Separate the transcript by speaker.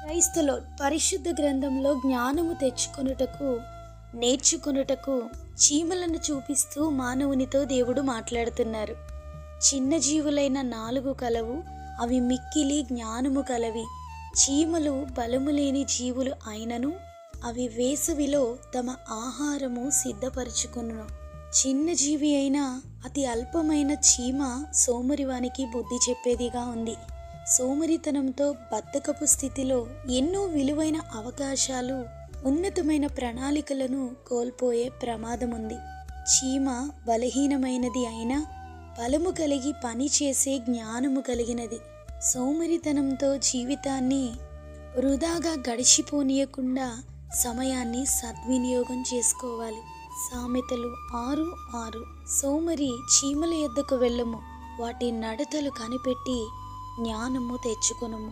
Speaker 1: క్రైస్తలో పరిశుద్ధ గ్రంథంలో జ్ఞానము నేర్చుకొనుటకు చీమలను చూపిస్తూ మానవునితో దేవుడు మాట్లాడుతున్నారు. చిన్న జీవులైన 4 కలవు, అవి మిక్కిలి జ్ఞానము కలవి. చీమలు బలము లేని జీవులు అయినను అవి వేసవిలో తమ ఆహారము సిద్ధపరచుకొనును. చిన్న జీవి అయినా అతి అల్పమైన చీమ సోమరివానికి బుద్ధి చెప్పేదిగా ఉంది. సోమరితనంతో బద్ధకపు స్థితిలో ఎన్నో విలువైన అవకాశాలు, ఉన్నతమైన ప్రణాళికలను కోల్పోయే ప్రమాదం ఉంది. చీమ బలహీనమైనది అయినా బలము కలిగి పనిచేసే జ్ఞానము కలిగినది. సోమరితనంతో జీవితాన్ని వృధాగా గడిచిపోనీయకుండా సమయాన్ని సద్వినియోగం చేసుకోవాలి. సామెతలు 6:6. సోమరి చీమల యొద్దకు వెళ్ళము, వాటి నడతలు కనిపెట్టి జ్ఞానము తెచ్చుకొనుము.